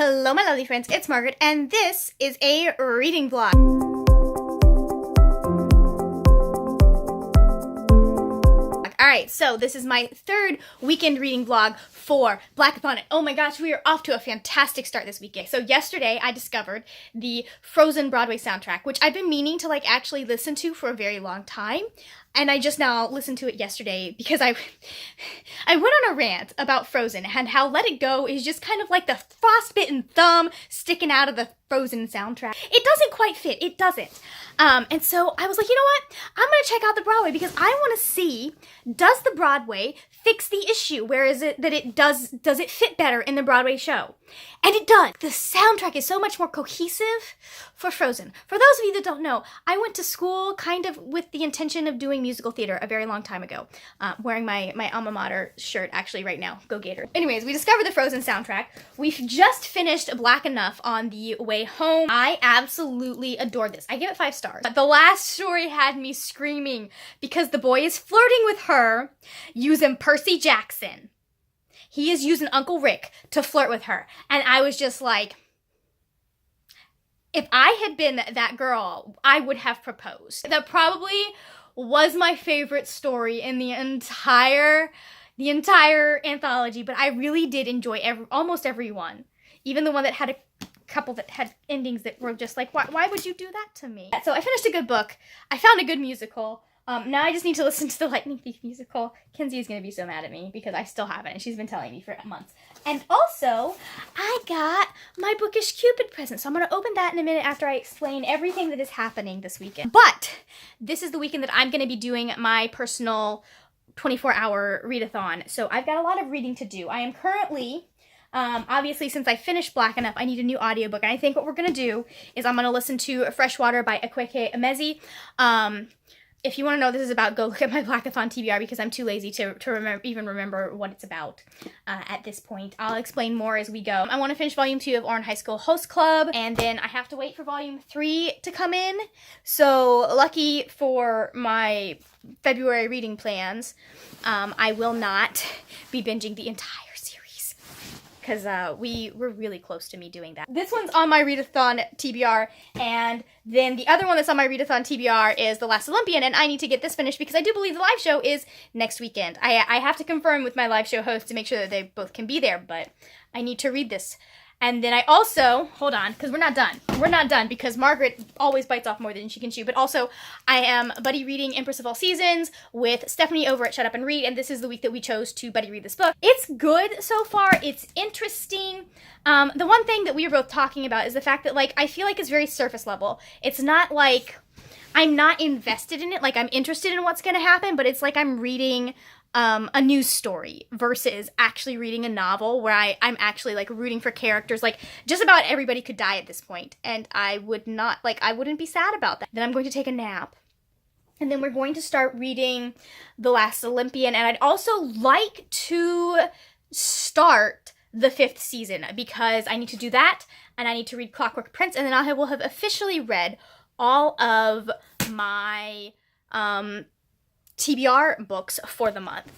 Hello my lovely friends, it's Margaret and this is a reading vlog. Alright, so this is my third weekend reading vlog for Blackathon. Oh my gosh, we are off to a fantastic start this weekend. So yesterday I discovered the Frozen Broadway soundtrack, which I've been meaning to actually listen to for a very long time. And I just now listened to it yesterday because I went on a rant about Frozen and how Let It Go is just kind of like the frostbitten thumb sticking out of the Frozen soundtrack. It doesn't quite fit. It doesn't. And so I was like, you know what? I'm going to check out the Broadway because I want to see, does the Broadway fix the issue? Where is it that it does it fit better in the Broadway show? And it does. The soundtrack is so much more cohesive for Frozen. For those of you that don't know, I went to school kind of with the intention of doing musical theater a very long time ago. Wearing my alma mater shirt actually right now. Go Gators. Anyways, we discovered the Frozen soundtrack. We've just finished Black Enough on the way home. I absolutely adored this. I give it 5 stars. But the last story had me screaming because the boy is flirting with her using Percy Jackson. He is using Uncle Rick to flirt with her. And I was just like, if I had been that girl, I would have proposed. That probably was my favorite story in the entire anthology, but I really did enjoy almost every one. Even the one that had a couple that had endings that were just like, why would you do that to me? So I finished a good book. I found a good musical. Now I just need to listen to the Lightning Thief musical. Kenzie is going to be so mad at me because I still haven't, and she's been telling me for months. And also, I got my Bookish Cupid present, so I'm going to open that in a minute after I explain everything that is happening this weekend. But this is the weekend that I'm going to be doing my personal 24-hour readathon, so I've got a lot of reading to do. I am currently... obviously, since I finished Black Enough, I need a new audiobook, and I think what we're going to do is I'm going to listen to Freshwater by Akwaeke Emezi. If you want to know what this is about, go look at my Blackathon TBR because I'm too lazy to even remember what it's about at this point. I'll explain more as we go. I want to finish Volume 2 of Oran High School Host Club, and then I have to wait for Volume 3 to come in. So, lucky for my February reading plans, I will not be binging the entire because we were really close to me doing that. This one's on my readathon TBR, and then the other one that's on my readathon TBR is The Last Olympian, and I need to get this finished because I do believe the live show is next weekend. I have to confirm with my live show host to make sure that they both can be there, but I need to read this. And then I also, hold on, because we're not done. We're not done because Margaret always bites off more than she can chew. But also, I am buddy reading Empress of All Seasons with Stephanie over at Shut Up and Read. And this is the week that we chose to buddy read this book. It's good so far. It's interesting. The one thing that we were both talking about is the fact that, I feel like it's very surface level. It's not like I'm not invested in it. I'm interested in what's going to happen. But it's like I'm reading... a news story versus actually reading a novel where I'm actually rooting for characters. Just about everybody could die at this point, and I would not, I wouldn't be sad about that. Then I'm going to take a nap, and then we're going to start reading The Last Olympian, and I'd also like to start the 5th season because I need to do that, and I need to read Clockwork Prince, and then I will have officially read all of my, TBR books for the month,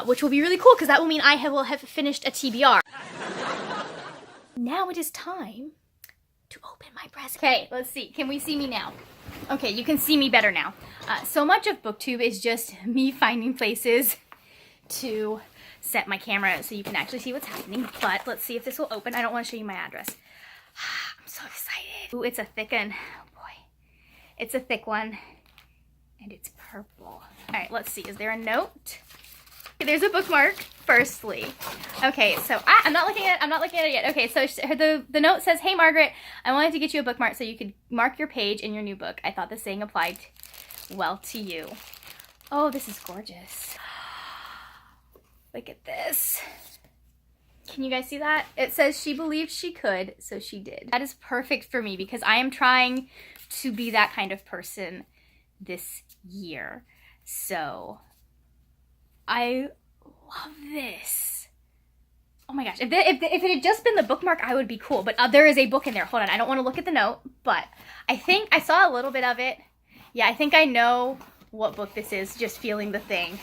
which will be really cool because that will mean I will have finished a TBR. Now it is time to open my present. Okay, let's see. Can we see me now? Okay, you can see me better now. So much of BookTube is just me finding places to set my camera so you can actually see what's happening. But let's see if this will open. I don't want to show you my address. I'm so excited. Ooh, it's a thick one. Oh boy. It's a thick one. And it's purple. All right, let's see. Is there a note? Okay, there's a bookmark, firstly. Okay, so I'm not looking at it yet. Okay, so the note says, "Hey, Margaret, I wanted to get you a bookmark so you could mark your page in your new book. I thought the saying applied well to you." Oh, this is gorgeous. Look at this. Can you guys see that? It says she believed she could, so she did. That is perfect for me because I am trying to be that kind of person this year. So I love this. Oh my gosh, if it had just been the bookmark, I would be cool, but there is a book in there. Hold on, I don't want to look at the note, but I think I saw a little bit of it. Yeah, I think I know what book this is, just feeling the thing.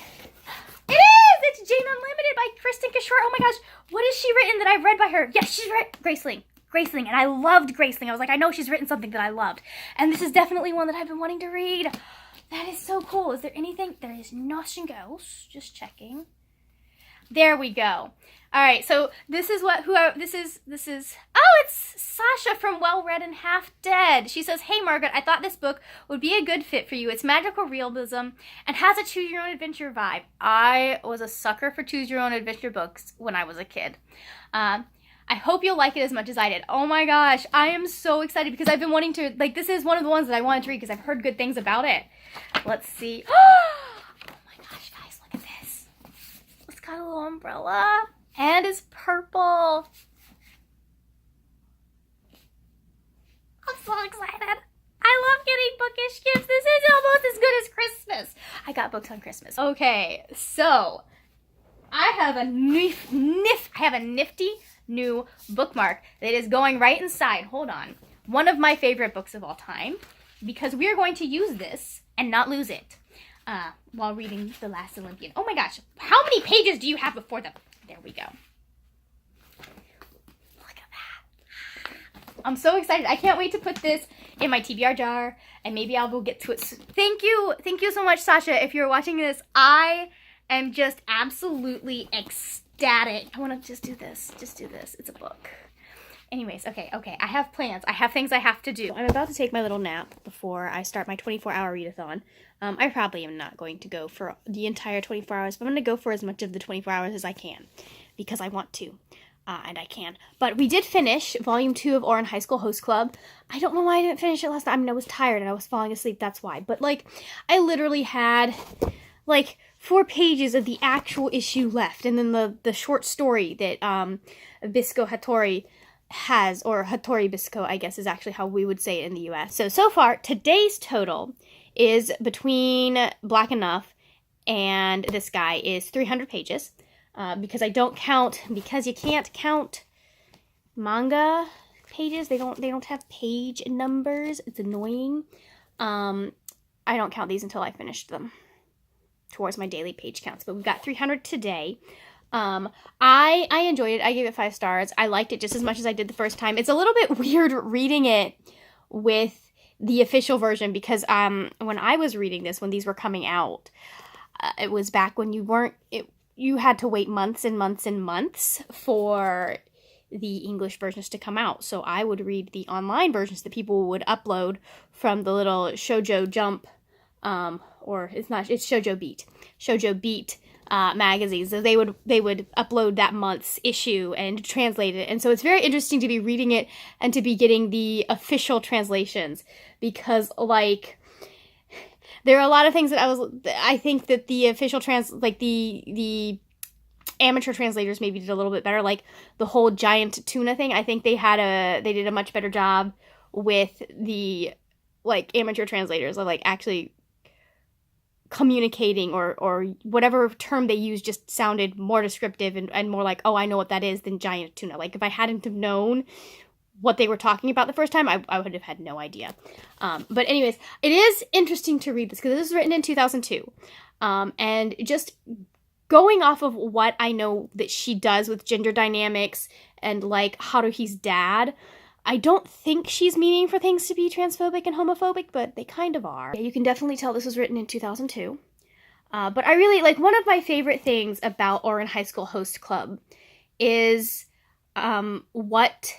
It is! it's Jane Unlimited by Kristen Kishore. Oh my gosh, what has she written that I've read by her? Yes, she's read Graceling, and I loved Graceling. I was like, I know she's written something that I loved. And this is definitely one that I've been wanting to read. That is so cool. Is there anything? There is nothing else. Just checking. There we go. All right, so this is oh, it's Sasha from Well Read and Half Dead. She says, hey, Margaret, I thought this book would be a good fit for you. It's magical realism and has a choose-your-own-adventure vibe. I was a sucker for choose-your-own-adventure books when I was a kid. I hope you'll like it as much as I did. Oh my gosh, I am so excited because I've been wanting to, like, this is one of the ones that I wanted to read because I've heard good things about it. Let's see. Oh my gosh, guys, look at this. It's got a little umbrella. And it's purple. I'm so excited. I love getting bookish gifts. This is almost as good as Christmas. I got books on Christmas. Okay, so I have a nifty new bookmark that is going right inside. Hold on. One of my favorite books of all time, because we are going to use this and not lose it while reading The Last Olympian. Oh my gosh, how many pages do you have before them? There we go. Look at that. I'm so excited. I can't wait to put this in my TBR jar, and maybe I will get to it soon. Thank you so much, Sasha. If you're watching this, I am just absolutely ecstatic. I want to just do this. It's a book. Anyways, okay. I have plans. I have things I have to do. I'm about to take my little nap before I start my 24-hour readathon. I probably am not going to go for the entire 24 hours, but I'm going to go for as much of the 24 hours as I can because I want to, and I can. But we did finish Volume 2 of Oran High School Host Club. I don't know why I didn't finish it last night. I mean, I was tired and I was falling asleep. That's why. But, like, I literally had, like, 4 pages of the actual issue left, and then the short story that Bisco Hattori has, or Hattori Bisco, I guess is actually how we would say it in the US. So far, today's total is between Black Enough and this guy is 300 pages. Because I don't count, because you can't count manga pages. They don't have page numbers. It's annoying. I don't count these until I finished them towards my daily page counts. But we've got 300 today. I enjoyed it. I gave it 5 stars. I liked it just as much as I did the first time. It's a little bit weird reading it with the official version because when I was reading this, when these were coming out, it was back when you had to wait months and months and months for the English versions to come out. So I would read the online versions that people would upload from the little Shoujo Jump, it's Shoujo Beat magazines. So they would upload that month's issue and translate it. And so it's very interesting to be reading it and to be getting the official translations because, like, there are a lot of things that I think that the official the amateur translators maybe did a little bit better, like the whole giant tuna thing. I think they did a much better job with the, like, amateur translators of, like, actually communicating or whatever term they used just sounded more descriptive and more like, oh, I know what that is than giant tuna. Like, if I hadn't have known what they were talking about the first time, I would have had no idea. But anyways, it is interesting to read this because this was written in 2002. And just going off of what I know that she does with gender dynamics and, like, Haruhi's dad, I don't think she's meaning for things to be transphobic and homophobic, but they kind of are. Yeah, you can definitely tell this was written in 2002. But I really, like, one of my favorite things about Oran High School Host Club is what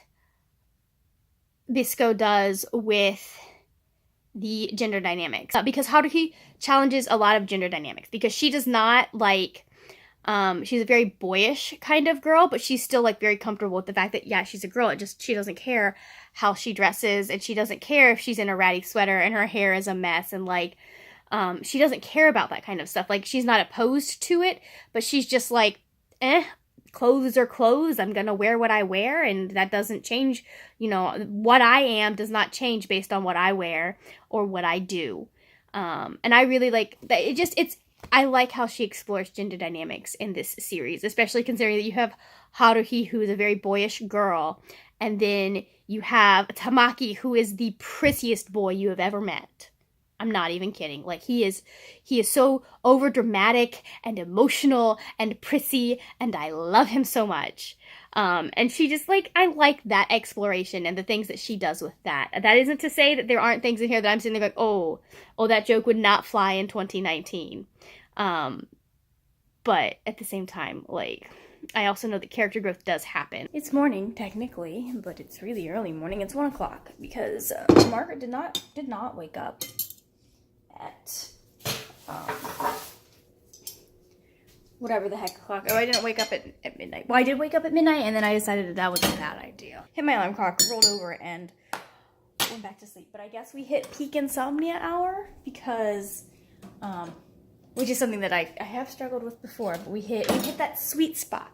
Bisco does with the gender dynamics. Because Haruhi challenges a lot of gender dynamics. Because she does not, like, she's a very boyish kind of girl, but she's still, like, very comfortable with the fact that, yeah, she's a girl. She doesn't care how she dresses, and she doesn't care if she's in a ratty sweater and her hair is a mess, and, like, she doesn't care about that kind of stuff. Like, she's not opposed to it, but she's just like, clothes are clothes. I'm gonna wear what I wear, and that doesn't change. You know, what I am does not change based on what I wear or what I do. And I really like that. I like how she explores gender dynamics in this series, especially considering that you have Haruhi, who is a very boyish girl, and then you have Tamaki, who is the prettiest boy you have ever met. I'm not even kidding. Like, he is so over dramatic and emotional and prissy, and I love him so much. And she just, like, I like that exploration and the things that she does with that. That isn't to say that there aren't things in here that I'm sitting there going, oh, that joke would not fly in 2019. But at the same time, like, I also know that character growth does happen. It's morning, technically, but it's really early morning. It's 1 o'clock because Margaret did not wake up at whatever the heck o'clock. Oh, I didn't wake up at midnight. Well, I did wake up at midnight, and then I decided that was a bad idea. Hit my alarm clock, rolled over, and went back to sleep. But I guess we hit peak insomnia hour because, which is something that I have struggled with before, but we hit that sweet spot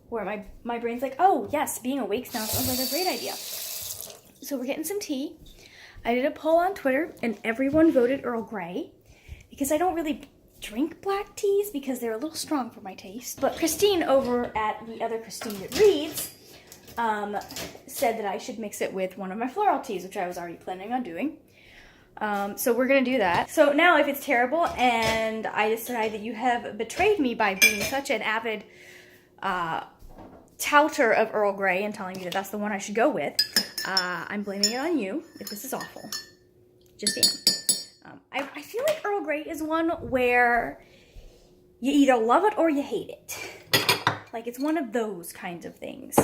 where my brain's like, oh, yes, being awake now sounds like a great idea. So we're getting some tea. I did a poll on Twitter, and everyone voted Earl Grey because I don't really drink black teas because they're a little strong for my taste. But Christine over at the other Christine that reads said that I should mix it with one of my floral teas, which I was already planning on doing. So we're going to do that. So now if it's terrible and I decide that you have betrayed me by being such an avid touter of Earl Grey and telling me that that's the one I should go with, I'm blaming it on you if this is awful. Just am. I feel like Earl Grey is one where you either love it or you hate it. Like, it's one of those kinds of things.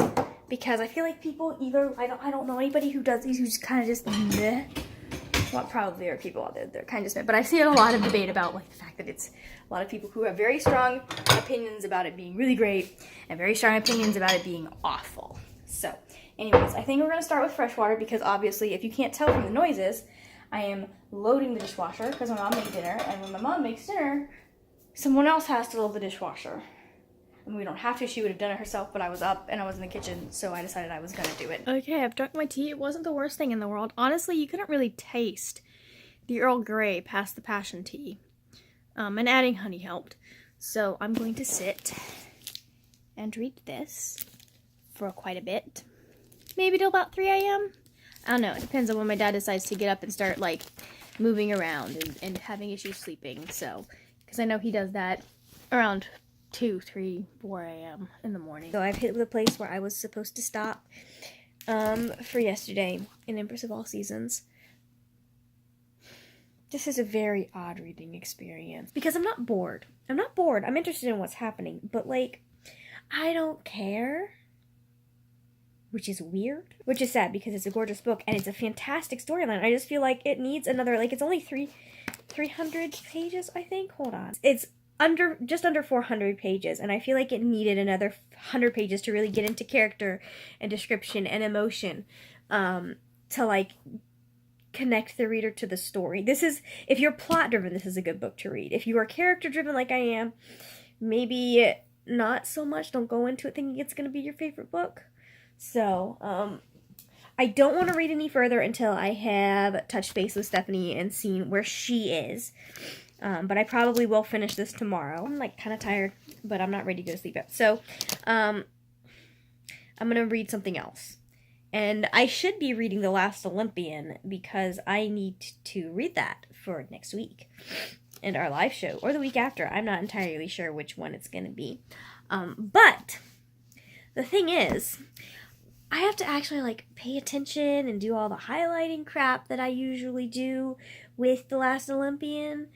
Because I feel like people either, I don't know anybody who does these who's kind of just meh. Well, probably there are people out there that are kind of just meh. But I see a lot of debate about, like, the fact that it's a lot of people who have very strong opinions about it being really great and very strong opinions about it being awful. So, anyways, I think we're going to start with fresh water because obviously, if you can't tell from the noises, I am loading the dishwasher because my mom made dinner, and when my mom makes dinner, someone else has to load the dishwasher. And we don't have to, she would have done it herself, but I was up and I was in the kitchen, so I decided I was going to do it. Okay, I've drunk my tea. It wasn't the worst thing in the world. Honestly, you couldn't really taste the Earl Grey past the passion tea. And adding honey helped. So I'm going to sit and read this for quite a bit. Maybe till about 3 a.m.? I don't know. It depends on when my dad decides to get up and start, like, moving around and having issues sleeping. So, because I know he does that around 2, 3, 4 a.m. in the morning. So I've hit the place where I was supposed to stop for yesterday in Empress of All Seasons. This is a very odd reading experience because I'm not bored. I'm not bored. I'm interested in what's happening, but, like, I don't care. Which is weird. Which is sad because it's a gorgeous book and it's a fantastic storyline. I just feel like it needs another, like, it's only 300 pages, I think. Hold on. It's just under 400 pages, and I feel like it needed another 100 pages to really get into character and description and emotion to, like, connect the reader to the story. This is, if you're plot driven, this is a good book to read. If you are character driven like I am, maybe not so much. Don't go into it thinking it's going to be your favorite book. So, I don't want to read any further until I have touched base with Stephanie and seen where she is. But I probably will finish this tomorrow. I'm, like, kind of tired, but I'm not ready to go to sleep yet. So, I'm going to read something else. And I should be reading The Last Olympian because I need to read that for next week and our live show, or the week after. I'm not entirely sure which one it's going to be. But the thing is, I have to actually, like, pay attention and do all the highlighting crap that I usually do with The Last Olympian.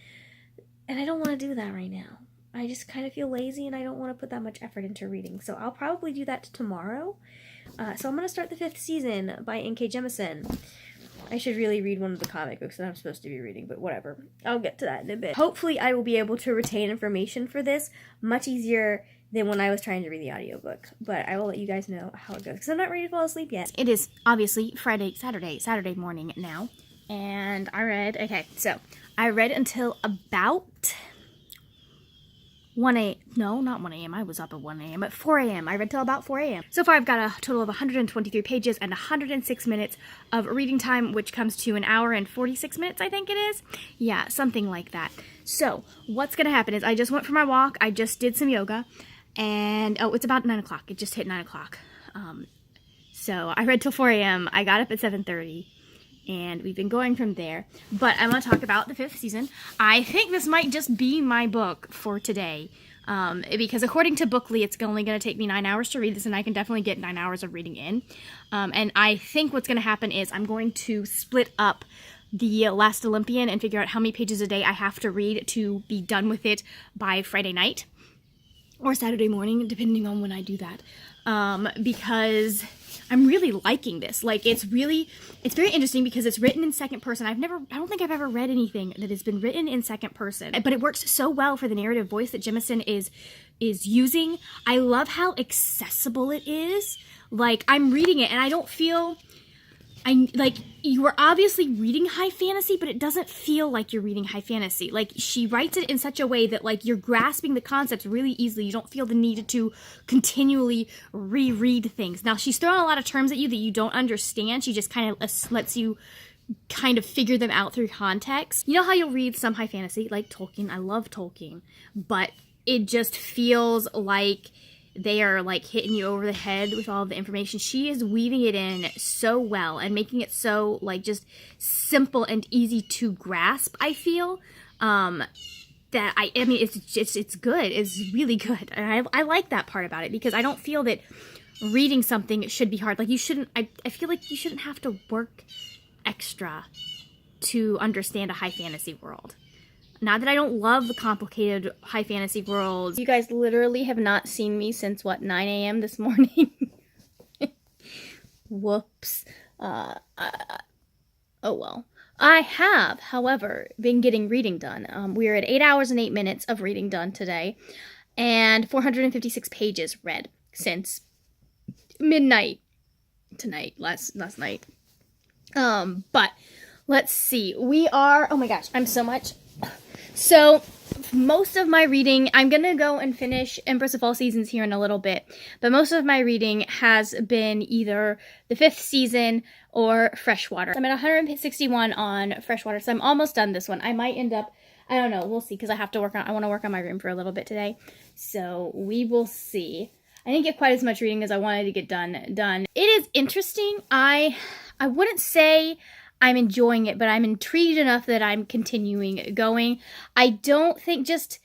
And I don't want to do that right now. I just kind of feel lazy and I don't want to put that much effort into reading. So I'll probably do that tomorrow. So I'm going to start the 5th season by N.K. Jemisin. I should really read one of the comic books that I'm supposed to be reading, but whatever. I'll get to that in a bit. Hopefully I will be able to retain information for this much easier than when I was trying to read the audiobook. But I will let you guys know how it goes, because I'm not ready to fall asleep yet. It is obviously Saturday morning now. And I read until about 1 a.m. No, not 1 a.m. I was up at 1 a.m. At 4 a.m. I read till about 4 a.m. So far, I've got a total of 123 pages and 106 minutes of reading time, which comes to an hour and 46 minutes, I think it is. Yeah, something like that. So what's going to happen is I just went for my walk. I just did some yoga. And, it's about 9 o'clock. It just hit 9 o'clock. So I read till 4 a.m. I got up at 7:30. and we've been going from there. But I want to talk about the 5th season. I think this might just be my book for today. Because according to Bookly, it's only going to take me 9 hours to read this, and I can definitely get 9 hours of reading in. And I think what's going to happen is I'm going to split up The Last Olympian and figure out how many pages a day I have to read to be done with it by Friday night or Saturday morning, depending on when I do that. Because I'm really liking this. Like, it's very interesting because it's written in second person. I don't think I've ever read anything that has been written in second person, but it works so well for the narrative voice that Jemison is using. I love how accessible it is. Like, I'm reading it and I don't feel, you are obviously reading high fantasy, but it doesn't feel like you're reading high fantasy. Like, she writes it in such a way that, like, you're grasping the concepts really easily. You don't feel the need to continually reread things. Now, she's throwing a lot of terms at you that you don't understand. She just kind of lets you kind of figure them out through context. You know how you'll read some high fantasy, like Tolkien. I love Tolkien, but it just feels like they are like hitting you over the head with all of the information. She is weaving it in so well and making it so like just simple and easy to grasp, I feel. That I mean, it's good. It's really good. And I like that part about it because I don't feel that reading something should be hard. Like, you shouldn't, I feel like you shouldn't have to work extra to understand a high fantasy world. Not that I don't love the complicated high fantasy worlds. You guys literally have not seen me since, what, 9 a.m. this morning? Whoops. Oh well. I have, however, been getting reading done. We are at 8 hours and 8 minutes of reading done today, and 456 pages read since midnight tonight, last night. But let's see. We are, oh my gosh, I'm so much. So, most of my reading, I'm going to go and finish Empress of All Seasons here in a little bit, but most of my reading has been either the 5th season or Freshwater. I'm at 161 on Freshwater, so I'm almost done this one. I might end up, I don't know, we'll see, because I want to work on my room for a little bit today, so we will see. I didn't get quite as much reading as I wanted to get done. It is interesting. I wouldn't say I'm enjoying it, but I'm intrigued enough that I'm continuing going. I don't think, just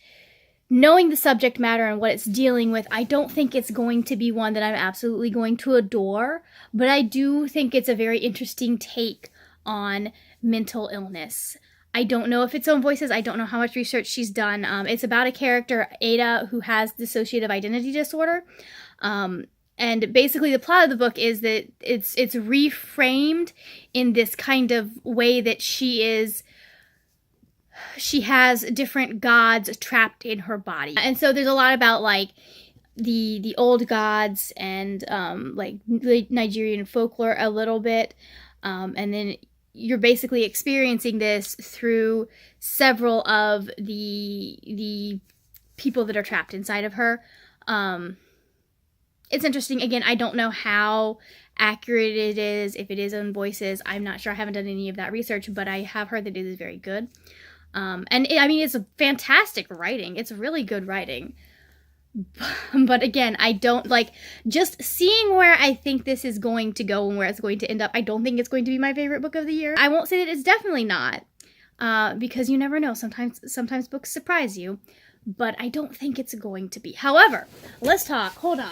knowing the subject matter and what it's dealing with, I don't think it's going to be one that I'm absolutely going to adore, but I do think it's a very interesting take on mental illness. I don't know if it's own voices. I don't know how much research she's done. It's about a character, Ada, who has dissociative identity disorder. And basically the plot of the book is that it's reframed in this kind of way that she has different gods trapped in her body. And so there's a lot about like the old gods and like Nigerian folklore a little bit. And then you're basically experiencing this through several of the people that are trapped inside of her. It's interesting. Again, I don't know how accurate it is, if it is own voices. I'm not sure. I haven't done any of that research, but I have heard that it is very good. I mean, it's a fantastic writing. It's really good writing. But again, I don't like, just seeing where I think this is going to go and where it's going to end up. I don't think it's going to be my favorite book of the year. I won't say that it's definitely not, because you never know. Sometimes books surprise you. But I don't think it's going to be. However, let's talk about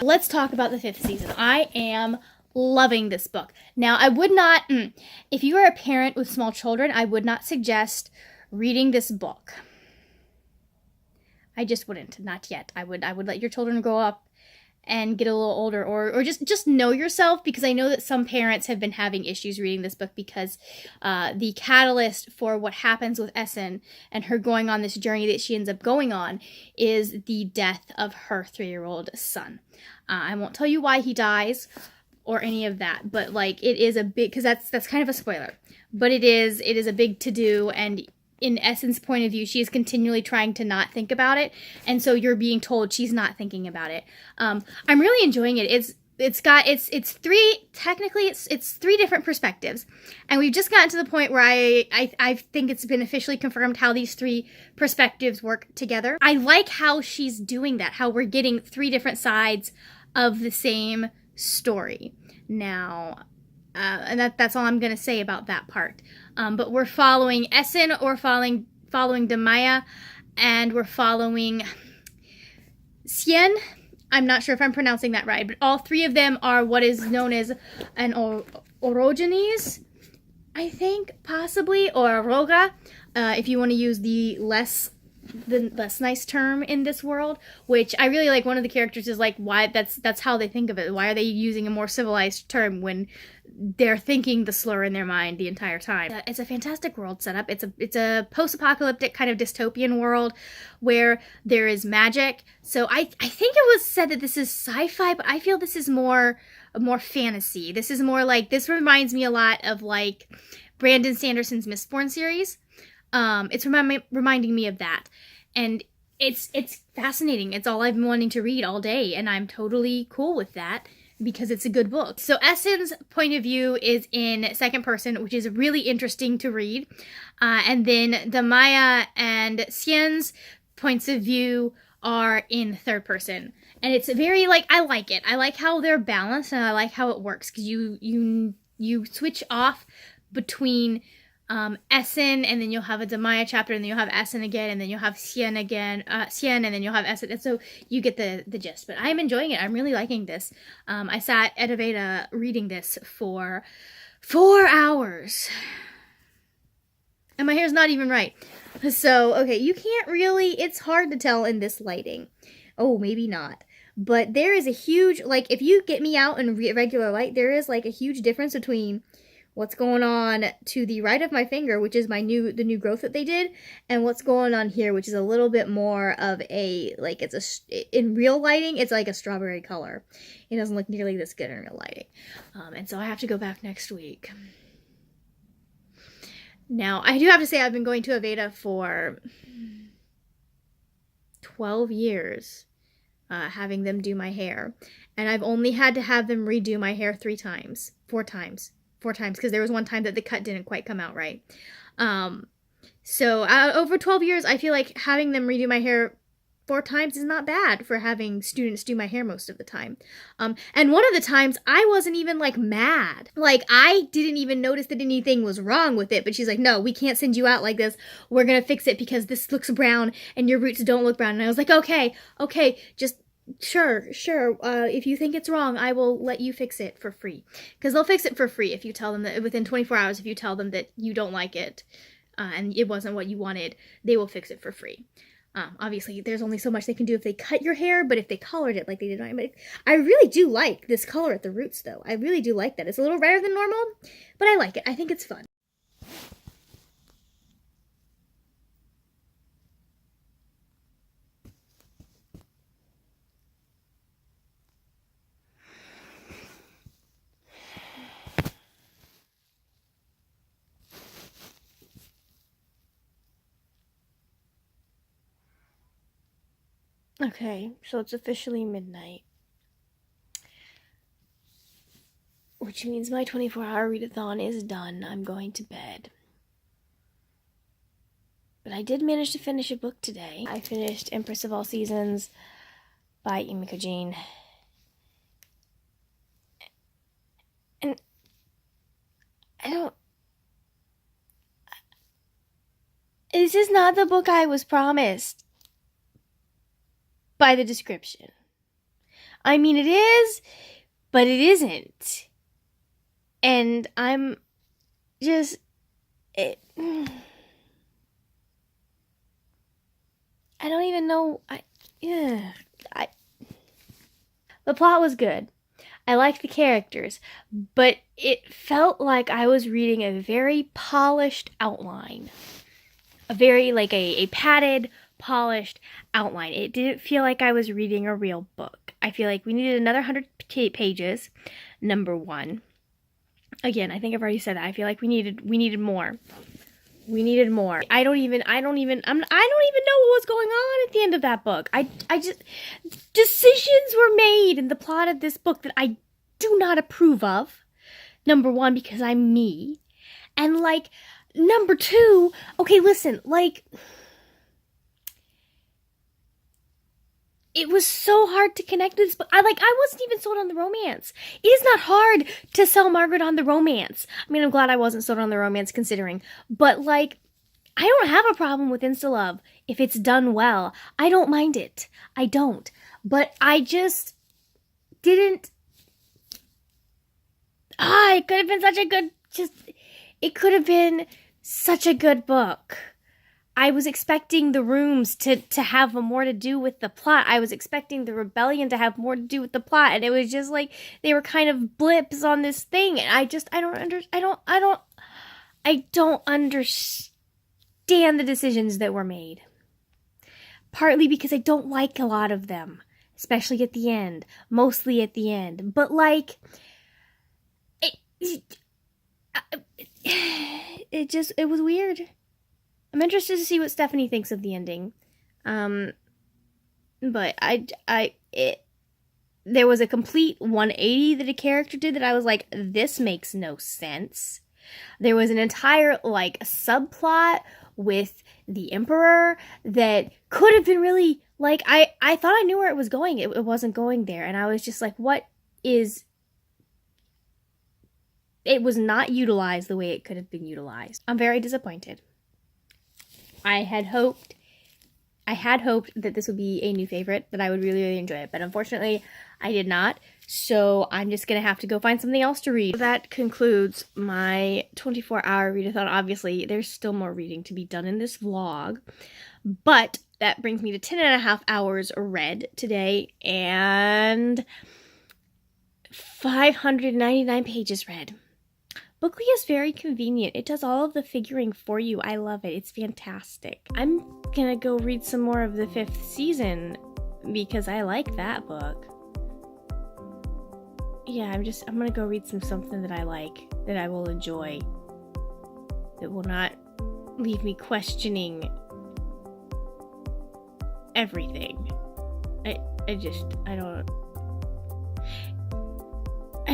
the 5th season. I am loving this book. Now, I would not, if you are a parent with small children, I would not suggest reading this book. I just wouldn't, not yet. I would let your children grow up and get a little older, or just know yourself, because I know that some parents have been having issues reading this book because the catalyst for what happens with Essen and her going on this journey that she ends up going on is the death of her 3-year-old son. I won't tell you why he dies or any of that, but like, it is a big, because that's kind of a spoiler, but it is a big to-do, and in Essen's point of view, she is continually trying to not think about it, and so you're being told she's not thinking about it. I'm really enjoying it. It's three different perspectives, and we've just gotten to the point where I think it's been officially confirmed how these 3 perspectives work together. I like how she's doing that, how we're getting 3 different sides of the same story. Now, and that's all I'm gonna say about that part. But we're following Essen, we're following Demaya, and we're following Sien. I'm not sure if I'm pronouncing that right, but all three of them are what is known as an orogenes, I think, possibly, or a roga, if you want to use the less nice term in this world, which I really like. One of the characters is like, why that's how they think of it. Why are they using a more civilized term when they're thinking the slur in their mind the entire time? It's a fantastic world setup. It's a post-apocalyptic kind of dystopian world where there is magic. So I think it was said that this is sci-fi, but I feel this is more fantasy. This is more like, this reminds me a lot of like Brandon Sanderson's Mistborn series. It's reminding me of that, and it's fascinating. It's all I've been wanting to read all day, and I'm totally cool with that because it's a good book. So Essen's point of view is in second person, which is really interesting to read, and then Demaya and Sien's points of view are in third person, and it's very like, I like it. I like how they're balanced, and I like how it works because you switch off between Essen, and then you'll have a Demaya chapter, and then you'll have Essen again, and then you'll have Sien again, and then you'll have Essen, and so you get the gist. But I'm enjoying it. I'm really liking this. I sat at Aveda reading this for 4 hours, and my hair's not even right. So, okay, you can't really, it's hard to tell in this lighting. Oh, maybe not. But there is a huge, like, if you get me out in regular light, there is, like, a huge difference between what's going on to the right of my finger, which is the new growth that they did, and what's going on here, which is a little bit more of a, like, in real lighting, it's like a strawberry color. It doesn't look nearly this good in real lighting. And so I have to go back next week. Now, I do have to say I've been going to Aveda for 12 years, having them do my hair. And I've only had to have them redo my hair 4 times, because there was one time that the cut didn't quite come out right. So over 12 years, I feel like having them redo my hair 4 times is not bad for having students do my hair most of the time. And one of the times, I wasn't even, like, mad. Like, I didn't even notice that anything was wrong with it, but she's like, no, we can't send you out like this. We're gonna fix it because this looks brown and your roots don't look brown. And I was like, okay, just sure, if you think it's wrong, I will let you fix it for free. Because they'll fix it for free if you tell them that within 24 hours, if you tell them that you don't like it and it wasn't what you wanted, they will fix it for free. Obviously, there's only so much they can do if they cut your hair, but if they colored it like they did on my, I really do like this color at the roots, though. I really do like that. It's a little redder than normal, but I like it. I think it's fun. Okay, so it's officially midnight, which means my 24-hour readathon is done. I'm going to bed. But I did manage to finish a book today. I finished Empress of All Seasons by Emiko Jean. And this is not the book I was promised by the description. I mean, it is, but it isn't. And I'm just, I don't even know, the plot was good. I liked the characters, but it felt like I was reading a very polished outline. A very, like, a padded, polished outline. It didn't feel like I was reading a real book. I feel like we needed another 100 pages, number one. Again, I think I've already said that. I feel like we needed more. We needed more. I don't even know what was going on at the end of that book. I just, decisions were made in the plot of this book that I do not approve of. Number one, because I'm me. And, like, number two, okay, listen, like, it was so hard to connect with this book. I wasn't even sold on the romance. It is not hard to sell Margaret on the romance. I mean, I'm glad I wasn't sold on the romance considering. But, like, I don't have a problem with insta-love if it's done well. I don't mind it. I don't. But I just didn't... it could have been such a good... It could have been such a good book. I was expecting the rooms to have more to do with the plot. I was expecting the rebellion to have more to do with the plot, and it was just like they were kind of blips on this thing, and I don't understand the decisions that were made. Partly because I don't like a lot of them, especially at the end, mostly at the end. But like it was weird. I'm interested to see what Stephanie thinks of the ending. But there was a complete 180 that a character did that I was like, this makes no sense. There was an entire, like, subplot with the Emperor that could have been really, like, I thought I knew where it was going. It wasn't going there. And I was just like, it was not utilized the way it could have been utilized. I'm very disappointed. I had hoped that this would be a new favorite, that I would really, really enjoy it. But unfortunately, I did not. So I'm just going to have to go find something else to read. That concludes my 24-hour readathon. Obviously, there's still more reading to be done in this vlog. But that brings me to 10.5 hours read today and 599 pages read. Bookly is very convenient. It does all of the figuring for you. I love it. It's fantastic. I'm gonna go read some more of the 5th season because I like that book. Yeah, I'm gonna go read something that I like, that I will enjoy, that will not leave me questioning everything. I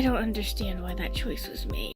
don't understand why that choice was made.